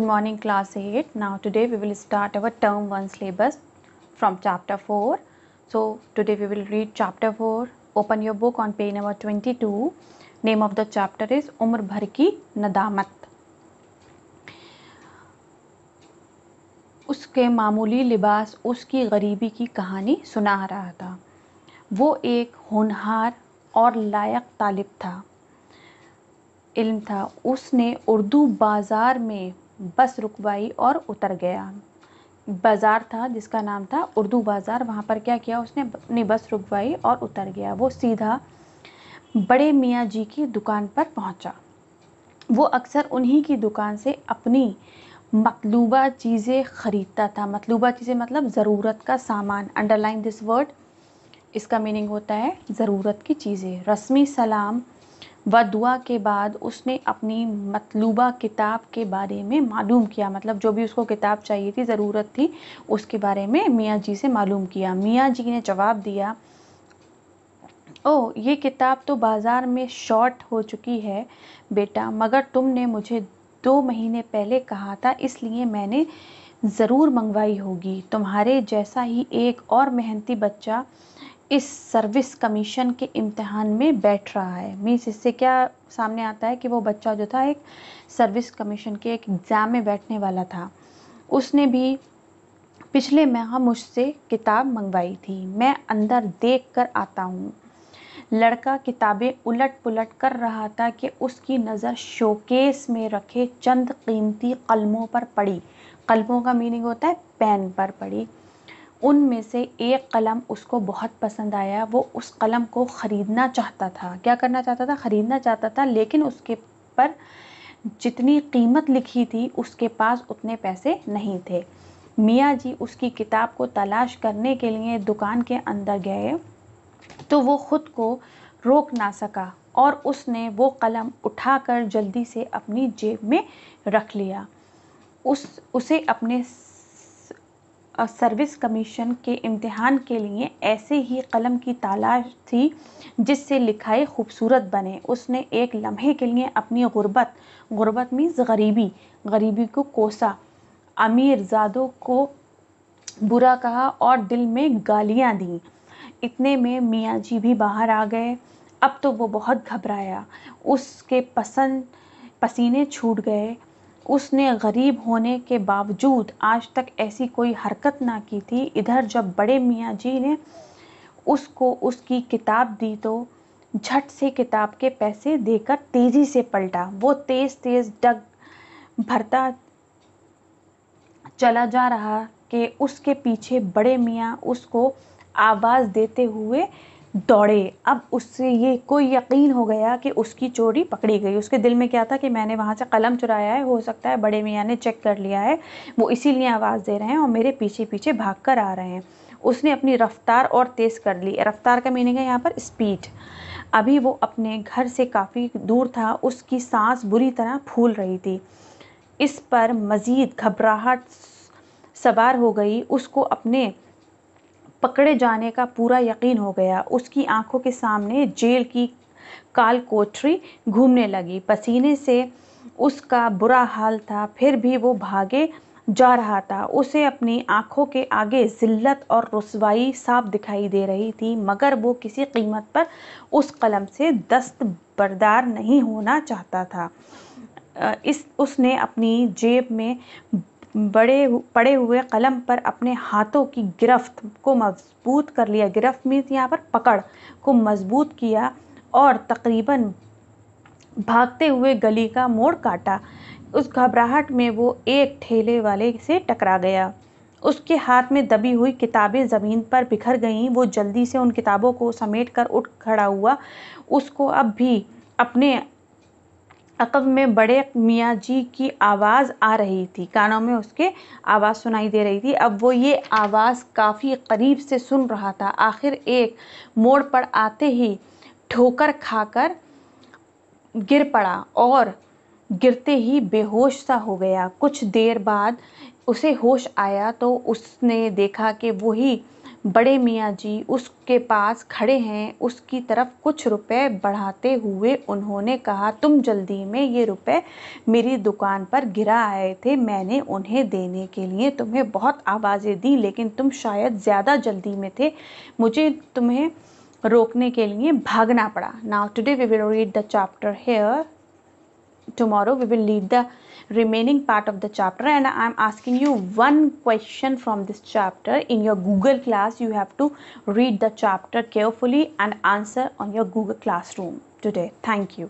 morning class 8. Now today we will start our term 1 syllabus from chapter 4. So today we will read chapter 4. Open your book on page number 22. Name of the chapter is उम्र भर की नदामत. उसके मामूली लिबास उसकी गरीबी की कहानी सुना रहा था. वो एक होनहार और लायक तालिब था, इल्म था. उसने उर्दू बाज़ार में बस रुकवाई और उतर गया. बाज़ार था जिसका नाम था उर्दू बाज़ार. वहाँ पर क्या किया उसने? अपनी बस रुकवाई और उतर गया. वो सीधा बड़े मियाँ जी की दुकान पर पहुँचा. वो अक्सर उन्हीं की दुकान से अपनी मतलूबा चीज़ें ख़रीदता था. मतलूबा चीज़ें मतलब ज़रूरत का सामान. Underline this word. इसका मीनिंग होता है ज़रूरत की चीज़ें. रस्मी सलाम व दुआ के बाद उसने अपनी मतलूबा किताब के बारे में मालूम किया. मतलब जो भी उसको किताब चाहिए थी, ज़रूरत थी, उसके बारे में मियाँ जी से मालूम किया. मियाँ जी ने जवाब दिया, ओह ये किताब तो बाज़ार में शॉर्ट हो चुकी है बेटा, मगर तुमने मुझे 2 महीने पहले कहा था, इसलिए मैंने ज़रूर मंगवाई होगी. तुम्हारे जैसा ही एक और मेहनती बच्चा इस सर्विस कमीशन के इम्तिहान में बैठ रहा है. मीन्स इससे क्या सामने आता है कि वो बच्चा जो था एक सर्विस कमीशन के एक एग्ज़ाम में बैठने वाला था. उसने भी पिछले माह मुझसे किताब मंगवाई थी. मैं अंदर देख कर आता हूँ. लड़का किताबें उलट पुलट कर रहा था कि उसकी नज़र शोकेस में रखे चंद कीमती कलमों पर पड़ी. कलमों का मीनिंग होता है पेन पर पड़ी. उनमें से एक कलम उसको बहुत पसंद आया. वो उस कलम को ख़रीदना चाहता था. क्या करना चाहता था? ख़रीदना चाहता था. लेकिन उसके पर जितनी कीमत लिखी थी उसके पास उतने पैसे नहीं थे. मियाँ जी उसकी किताब को तलाश करने के लिए दुकान के अंदर गए तो वो ख़ुद को रोक ना सका और उसने वो कलम उठाकर जल्दी से अपनी जेब में रख लिया. उसे अपने सर्विस कमीशन के इम्तिहान के लिए ऐसे ही कलम की तलाश थी जिससे लिखाई खूबसूरत बने. उसने एक लम्हे के लिए अपनी गुर्बत मीन्स गरीबी को कोसा. अमीरजादों को बुरा कहा और दिल में गालियाँ दी. इतने में मियाँ जी भी बाहर आ गए. अब तो वो बहुत घबराया. उसके पसीने छूट गए. उसने गरीब होने के बावजूद आज तक ऐसी कोई हरकत ना की थी. इधर जब बड़े मियाँ जी ने उसको उसकी किताब दी तो झट से किताब के पैसे देकर तेज़ी से पलटा. वो तेज़ डग भरता चला जा रहा कि उसके पीछे बड़े मियाँ उसको आवाज़ देते हुए दौड़े. अब उससे ये कोई यकीन हो गया कि उसकी चोरी पकड़ी गई. उसके दिल में क्या था कि मैंने वहाँ से कलम चुराया है, हो सकता है बड़े मियाँ ने चेक कर लिया है, वो इसीलिए आवाज़ दे रहे हैं और मेरे पीछे पीछे भाग कर आ रहे हैं. उसने अपनी रफ्तार और तेज़ कर ली. रफ्तार का मीनिंग है यहाँ पर स्पीड. अभी वो अपने घर से काफ़ी दूर था. उसकी सांस बुरी तरह फूल रही थी. इस पर मज़ीद घबराहट सवार हो गई. उसको अपने पकड़े जाने का पूरा यकीन हो गया. उसकी आंखों के सामने जेल की काल कोठरी घूमने लगी. पसीने से उसका बुरा हाल था, फिर भी वो भागे जा रहा था. उसे अपनी आंखों के आगे जिल्लत और रुसवाई साफ दिखाई दे रही थी, मगर वो किसी कीमत पर उस कलम से दस्तबरदार नहीं होना चाहता था. उसने अपनी जेब में पड़े हुए कलम पर अपने हाथों की गिरफ्त को मजबूत कर लिया. गिरफ्त मीन्स यहाँ पर पकड़ को मजबूत किया और तकरीबन भागते हुए गली का मोड़ काटा. उस घबराहट में वो एक ठेले वाले से टकरा गया. उसके हाथ में दबी हुई किताबें ज़मीन पर बिखर गईं. वो जल्दी से उन किताबों को समेट कर उठ खड़ा हुआ. उसको अब भी अपने अकब में बड़े मियाँ जी की आवाज़ आ रही थी. कानों में उसके आवाज़ सुनाई दे रही थी. अब वो ये आवाज़ काफ़ी करीब से सुन रहा था. आखिर एक मोड़ पर आते ही ठोकर खाकर गिर पड़ा और गिरते ही बेहोश सा हो गया. कुछ देर बाद उसे होश आया तो उसने देखा कि वही बड़े मियाँ जी उसके पास खड़े हैं। उसकी तरफ कुछ रुपए बढ़ाते हुए उन्होंने कहा, तुम जल्दी में ये रुपए मेरी दुकान पर गिरा आए थे। मैंने उन्हें देने के लिए तुम्हें बहुत आवाज़ें दी, लेकिन तुम शायद ज़्यादा जल्दी में थे। मुझे तुम्हें रोकने के लिए भागना पड़ा। Now today we will read the chapter here. Tomorrow we will read the remaining part of the chapter, and I am asking you one question from this chapter. In your Google class you have to read the chapter carefully and answer on your Google Classroom today. Thank you.